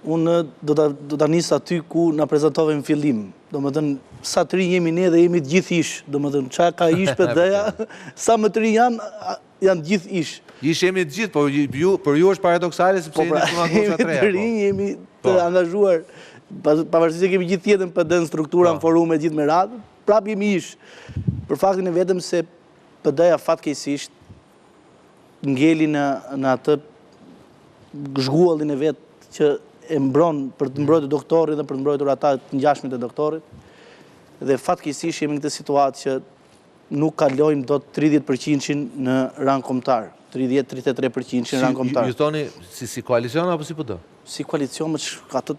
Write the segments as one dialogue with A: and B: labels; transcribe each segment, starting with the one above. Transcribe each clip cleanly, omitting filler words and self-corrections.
A: unë do ta nis aty ku na prezantove në fillim. Domethënë, sa të rinj jemi ne dhe jemi të gjithë ish. Domethënë, çka ka ish PD-ja, sa më të rinj janë të gjithë ish.
B: Ish jemi të gjithë, por për ju është paradoksale sepse jeni në mosha treja.
A: Të rinj jemi të angazhuar, pavarësisht se kemi gjithë jetën PD në struktura, në forume, gjithë me radhë, prap jemi ish. Për faktin e vetëm se PD-ja fatkeqësisht ngeli në atë zhguallin e vet që e mbron për të mbrojtur doktorin dhe për të mbrojtur ata të ngjashmit të doktorit. Dhe fatkeqësisht jemi në këtë situatë që nuk kalojmë dot 30%-in në rang kombëtar. 30-33% në rang kombëtar.
B: Ju thoni si koalicion apo si PD?
A: Si koalicion, ato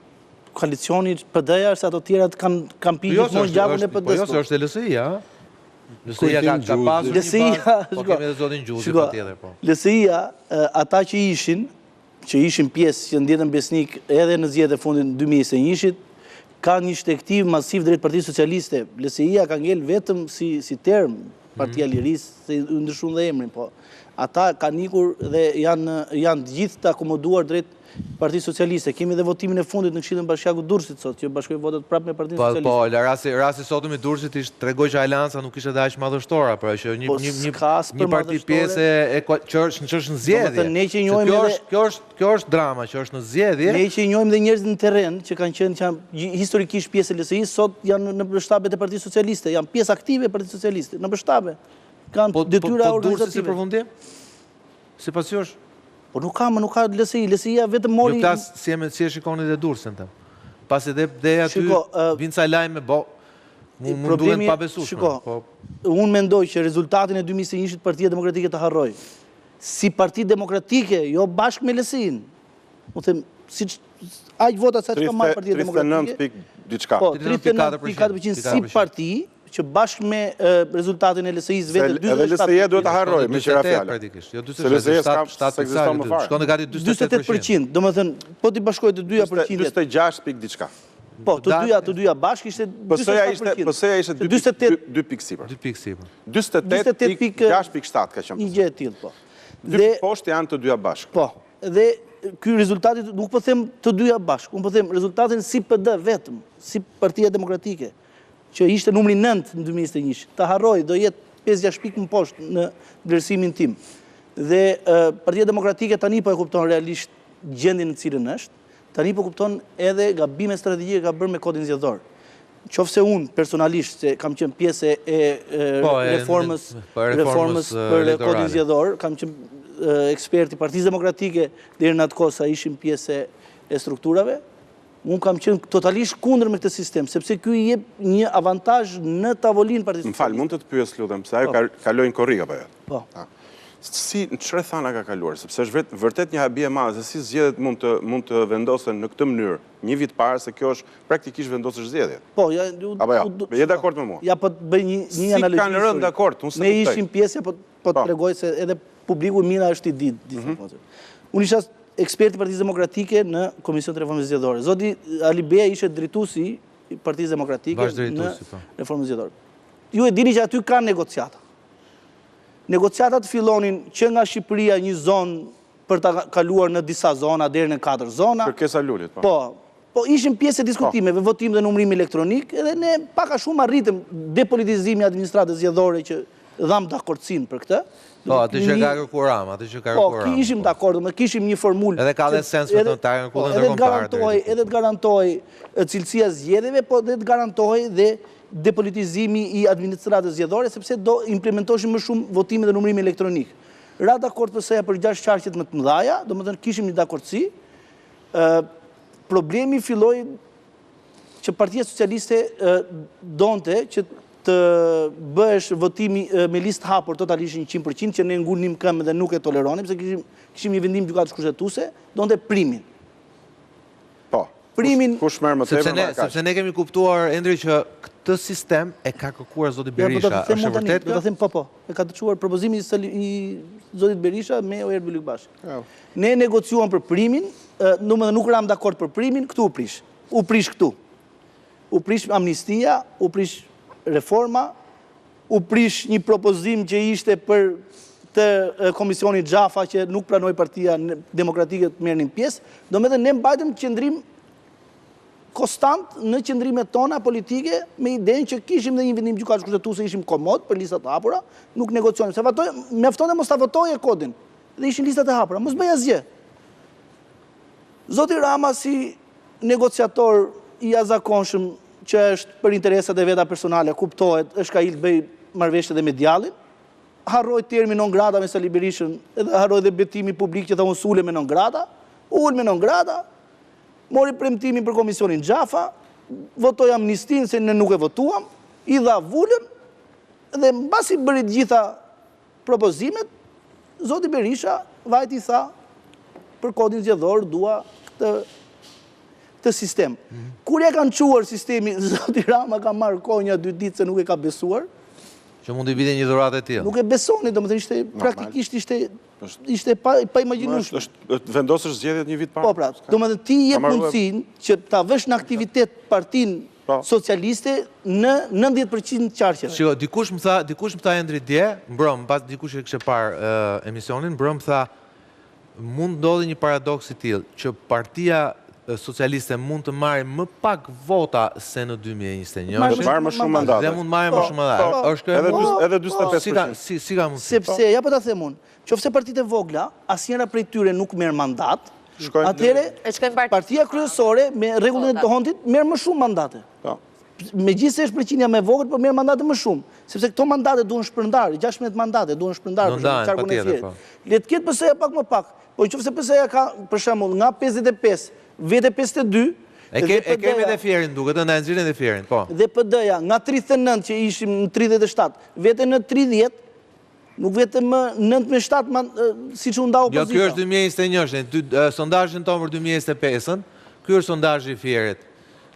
A: koalicioni PD-ja se ato tjerat kanë pirë gjithmonë gjakun e PD-s.
B: Po jo, është LSI-ja. LSI-ja ka pasur një pas, po kemi edhe zotin Gjuzi patjetër, po.
A: LSI-ja, ata që ishin pjesë që ndjetën besnik edhe në zgjedhjet e fundit në 2021-shit, ka një shtektiv masiv drejt Partisë Socialiste. LSI-ja ka ngel vetëm si term Partia Lirisë, se ndryshon dhe emrin, po. Ata kanë ikur dhe janë të gjithë të akomoduar drejt Partisë Socialiste. Kemi dhe votimin e fundit në Këshillin Bashkiak Durrësit sot, që bashkoi votat prapë me Partinë Socialiste.
B: Po, rasti sotëm i Durrësit tregoi që Alanca nuk ishte aq madhështore, pra që një parti pjesë që është në zgjedhje. Kjo është drama që është në zgjedhje.
A: Ne që i njohim dhe njerëzit në terren që kanë qenë historikisht pjesë e LSI-s, sot janë në shtabet e Partisë Socialiste, janë pjesë aktive e Partisë Socialiste, në shtabe. Kanë detyra organizative. Po Durrësi si përfundim? Sipas jush? Po nuk ka LSI, LSI-ja vetëm mori...
B: Ju plas si e shikoni dhe Durrësin të. Pas edhe aty vinë ca lajme, mu duhen pabesueshme.
A: Shiko, unë mendoj që rezultatin e 2021-shit Partia Demokratike të harroj. Si Parti Demokratike, jo bashkë me LSI-n. U them, siç aq vota sa që ka marrë Partia Demokratike.
C: 39.diçka.
A: Po, 39.4% si parti, që bashkë me rezultatin e LSI-s vetë 27%.
C: Edhe LSI-ja duhet të harrojë, me qëra fjala.
B: Se LSI-ja shkon në gati
A: 28%. Do më thënë, po t'i bashkojë të dyja përqindjet.
C: 26.diçka.
A: Po, të dyja bashkë ishte 27%.
C: Pësëja ishte 2 pikë sipër. 28.6.7 ka qenë.
A: Një gjë e tillë, po.
C: 2 poshtë janë të dyja bashkë.
A: Po, dhe ky rezultati nuk po them të dyja bashkë, unë po them rezultatin si PD vetëm, si Partia Demokratike, që ishte numri 9 në 2021, të harroj, do jetë 5-6 pikë më poshtë në vlerësimin tim. Dhe Partia Demokratike tani po e kupton realisht gjendjen në cilën është, tani po kupton edhe gabime strategjike ka bërë me kodin zgjedhor. Qofse unë personalisht, se kam qenë pjesë e reformës për kodin zgjedhor, kam qenë ekspert i Partisë Demokratike deri në atë kohë sa ishim pjesë e strukturave, unë kam qenë totalisht kundër me këtë sistem, sepse ky i jep një avantazh në tavolinë Partisë Socialiste.
C: Më fal, mund të pyes lutem, se ajo kaloi në korrik apo jo?
A: Po.
C: Si në çfarë thana ka kaluar, sepse është vërtet një habi e madhe se si zgjedhjet mund të vendosen në këtë mënyrë një vit parë, se kjo është praktikisht vendosësh zgjedhjet.
A: Po,
C: apo jo, je dakord me mua?
A: Ja, po të bëj një analizë.
C: Si kanë rënë dakord, unë se
A: ne ishim pjesë, po të tregoj se edhe publiku mira është i ditë. Unë isha ekspert i Partisë Demokratike në Komision të Reformës Zgjedhore. Zoti Alibeja ishte drejtuesi i Partisë Demokratike në Reformën Zgjedhore. Ju e dini që aty ka negociata. Negociatat fillonin që nga Shqipëria një zonë për ta kaluar në disa zona deri në 4 zona.
C: Kërkesa lulit, po.
A: Po ishim pjesë e diskutimeve, votim dhe numërim elektronik, edhe ne pak a shumë arritëm depolitizimi administratës zgjedhore që dham dakordsinë për këtë.
B: Po, atë që ka kërkuar Rama,
A: Po, ishim dakord, kishim një formulë.
B: Edhe ka dhe sens me të kërkullën ndërkombëtare.
A: Edhe të garantoj cilësia zgjedhjeve, po edhe të garantoj dhe depolitizimi i administratës zgjedhore, sepse do implementoshim më shumë votime dhe numërim elektronik. Ra dakord përseja për 6 qarqet më të mëdhaja, do më thënë kishim një dakordsi. Problemi filloi që Partia Socialiste donte që të bëhesh votimi me listë hapur totalisht 100%, që ne ngunim këmbë dhe nuk e toleronim, se kishim një vendim gjykatës kushtetuese, donte primin.
C: Po.
A: Primin.
C: Kush merr më tepër?
B: Sepse ne kemi kuptuar, Endri, që këtë sistem e ka kërkuar zoti Berisha. Është vërtet?
A: Do të them po. E ka dëgjuar propozimin i zotit Berisha me Ojer Byllykbashi. Ne negociuam për primin, domethënë nuk ram dakord për primin, këtu u prish. U prish këtu. U prish amnistia, u prish reforma, u prish një propozim që ishte për të Komisioni Xhafa që nuk pranoi Partia Demokratike të merrnin pjesë, domethënë ne mbajtëm qendrim konstant në qëndrimet tona politike me idenë që kishim dhe një vendim gjykatës kushtetuese, ishim komod për listat e hapura, nuk negociojmë. Se mjaftonte mos ta votoje kodin dhe ishin listat e hapura, mos bëj asgjë. Zoti Rama si negociator i azakonshëm që është për interesat e veta personale, kuptohet, është ka il bëj marrëveshje dhe me djallin, harroj termi non grata me Sali Berishën, edhe harroj dhe betimi publik që tha unë ule me non grata, ullë me non grata, mori premtimin për komisionin Gjafa, votoj amnistin se ne nuk e votuam, i dha vullën, dhe mbasi bëri gjitha propozimet, Zoti Berisha vajti tha, për kodin zgjedhor dua këtë sistem. Kur e kanë quar sistemi, Zoti Rama ka marrë kohë 2 ditë se nuk e ka besuar,
B: që mund të vite një dhuratë e tillë.
A: Nuk e besoni, domethënë praktikisht ishte pa imagjinueshme.
C: Është vendosësh zgjedhjet një vit parë.
A: Po pra, domethënë ti jep mundësinë që ta vësh në aktivitet Partinë Socialiste në 90% qarqeve.
B: Shiko, dikush më tha Endri dje, mbrëm, pas dikush e kishte parë emisionin, mbrëm tha mund ndodhi një paradoks i tillë që Partia Socialiste mund të marrë më pak vota se në 2021.
C: Mund të marrë më shumë mandate.
B: Dhe mund të marrë më shumë mandate.
C: Edhe 45%.
B: Si ka mundësi?
A: Sepse, ja po ta them unë, qofse partitë e vogla, asnjëra prej tyre nuk merr mandat, atëherë partia kryesore me rregullin e Tohontit merr më shumë mandate. Megjithëse është përqindja më e vogël, por merr mandate më shumë, sepse këto mandate duhen shpërndarë, 16 mandate duhen shpërndarë për çarkun e fjerit. Le të ketë PS-ja pak më pak, po nëse PS-ja ka për shembull nga 55 vete 52,
B: e kemi edhe fjerin duket, nda nxirrin edhe fjerin, po.
A: Dhe PD-ja nga 39 që ishim në 37, vete në 30, nuk vete më 9-7 si që nda opozita.
B: Jo, kjo është 2021, sondazhin tonë për 2025-ën, kjo është sondazhi i fjerit.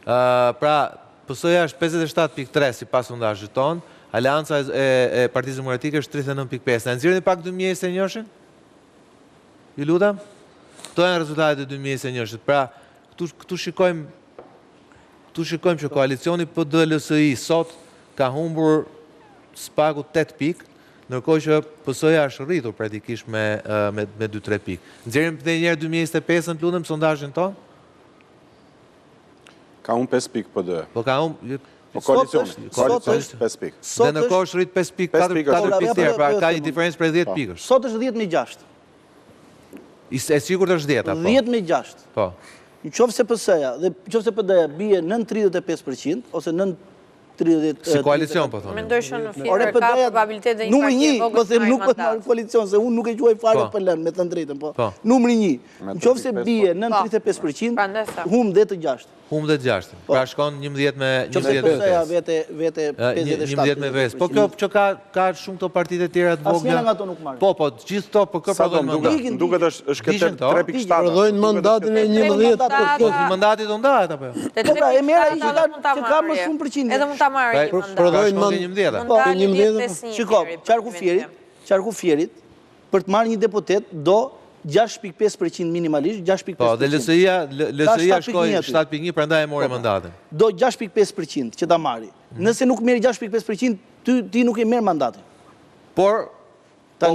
B: Pra, PS-ja është 57.3 si pas sondazhit tonë, Aleanca e Partisë Demokratike është 39.5. Nda nxirrin pak 2021-ën? Ju lutem? Këto janë rezultatet e 2021-shit. Pra, këtu shikojmë që koalicioni PD-LSI sot ka humbur spaku 8 pikë, ndërkohë që PS-ja është rritur praktikisht me 2-3 pikë. Nxjerrim edhe një herë 2025-ën, lutem sondazhin tonë?
C: Ka humbur 5 pikë PD.
B: Po ka humbur
C: koalicioni 5 pikë.
B: Dhe ndërkohë është rrit 5 pikë, 4 pikë tjerë, pra ka një diferencë për 10 pikësh.
A: Sot është 10-6.
B: E sigurt është 10, apo?
A: 10-6.
B: Po.
A: Në qoftë se PS-ja dhe qoftë se PD-ja bie nën 35% ose nën 30.
B: Si koalicion po thonë.
D: Mendoj që në fjerë ka probabilitet dhe një parti e vogël të marrë
A: nuk po të marrë koalicion, se unë nuk e quaj fare PL-n, me të drejtën, po. Numri 1. Në qoftë se bie nën 35%, hum dhe të 6.
B: Hum dhe 6. Pra shkon 11 me
A: 5. Vete 57.
B: 11 me ves. Po kjo që ka shumë këto partitë e tjera të vogla.
A: Asnjëra nga ato nuk marrin.
B: Po, gjithë këto po kë prodhojnë mandat.
C: Duket është këtë 3.7.
E: Prodhojnë mandatin e 11.
B: Po mandati do ndahet apo jo?
A: Po pra, e merr ai që ka më shumë përqindje.
D: Edhe mund ta marrë një mandat.
B: Prodhojnë mandat.
A: Po, 11. Shiko, qarku fjerit për të marrë një deputet do 6.5% minimalisht, 6.5%.
B: Po, dhe LSI-ja shkoi 7.1, prandaj e mori mandatin.
A: Do 6.5% që ta marri. Nëse nuk merr 6.5%, ti nuk e merr mandatin.
B: Por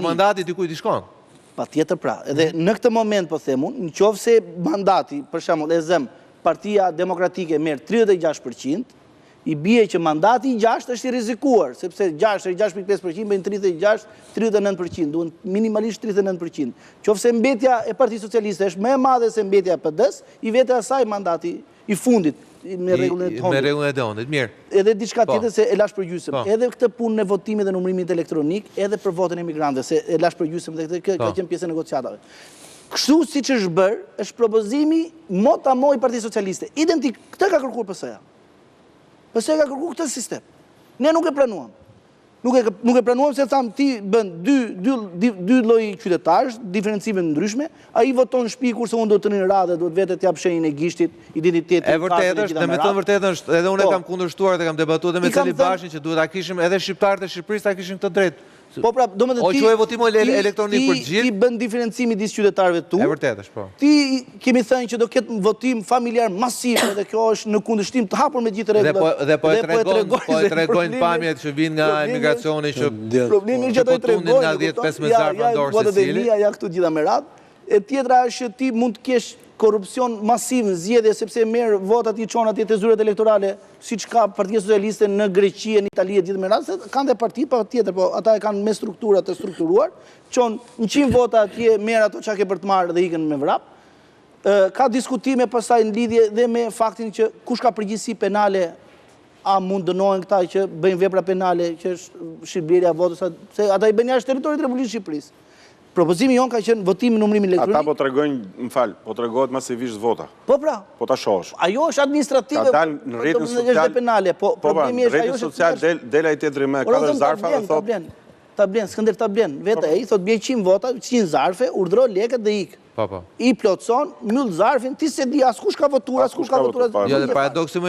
B: mandati dikujt i shkon.
A: Patjetër pra. Edhe në këtë moment po them unë, nëse mandati, për shembull, e zëm Partia Demokratike merr 36%, i bie që mandati i 6 është i rrezikuar, sepse 6.5% bëjnë 36, 39%, duhen minimalisht 39%. Qofse mbetja e Partisë Socialiste është më e madhe se mbetja e PD-s, i vete asaj mandati i fundit me rregullin e Tohontit.
B: Me rregullin e Tohontit, mirë.
A: Edhe diçka tjetër se e lash përgjysëm. Edhe këtë punë e votimit dhe numërimit elektronik, edhe për votën e emigrantëve, se e lash përgjysëm dhe këtë ka qenë pjesë e negociatave. Kështu siç është bërë, është propozimi mot-a-mo i Partisë Socialiste. Identik, këtë ka kërkuar PS-ja. PS-ja ka kërkuar këtë sistem. Ne nuk e pranuam. Nuk e pranuam se thamë ti bën dy lloj qytetarësh, diferencime ndryshme, ai voton në shtëpi kurse unë do të në radhë, duhet vetë t'jap shenjën e gishtit, identitetin.
B: E vërtetë është, dhe me thënë vërtetë është, edhe unë e kam kundërshtuar dhe kam debatuar me Celi Bashin që duhet ta kishim edhe shqiptarët e Shqipërisë ta kishin këtë drejtë.
A: Po pra, domethënë
B: ti o votim elektronik për gjithë.
A: Ti bën diferencimin dis qytetarëve tu.
B: E vërtetë është, po.
A: Ti kemi thënë që do ketë votim familjar masiv dhe kjo është në kundërshtim të hapur me gjithë rregullat.
B: Dhe po e tregojnë pamjet që vijnë nga emigracioni që
A: problemi është që do i tregojnë
B: nga 10-15 zarf ndorë secili.
A: Ja këtu gjitha me radhë. E tjetra është që ti mund të kesh korupcion masiv në zgjedhje sepse merr votat i çon atje te zyrat elektorale, siç ka Partia Socialiste në Greqi, në Itali e gjithë me radhë, kanë dhe parti pa tjetër, po ata e kanë me struktura të strukturuar, çon 100 vota atje, merr ato çka ke për të marrë dhe ikën me vrap. Ka diskutime pastaj në lidhje dhe me faktin që kush ka përgjegjësi penale, a mund dënohen këta që bëjnë vepra penale, që është shitblerja e votës, se ata i bën jashtë territorit të Republikës së Shqipërisë. Propozimi jon ka qenë votimi numërim elektronik.
C: Ata po tregojnë, po tregohet masivisht vota.
A: Po pra.
C: Po ta shohësh.
A: Ajo është administrative.
C: Ka dalë në rrjetin social
A: penale, po problemi është
C: ajo social del ai tjetri me 4 zarfa dhe thotë
A: ta blen, Skënder ta blen. Vetë ai thotë bie 100 vota, 100 zarfe, urdhëro lekët dhe ik.
B: Po.
A: I plotson, mbyll zarfin, ti se di askush ka votuar, askush ka votuar.
B: Jo, paradoksi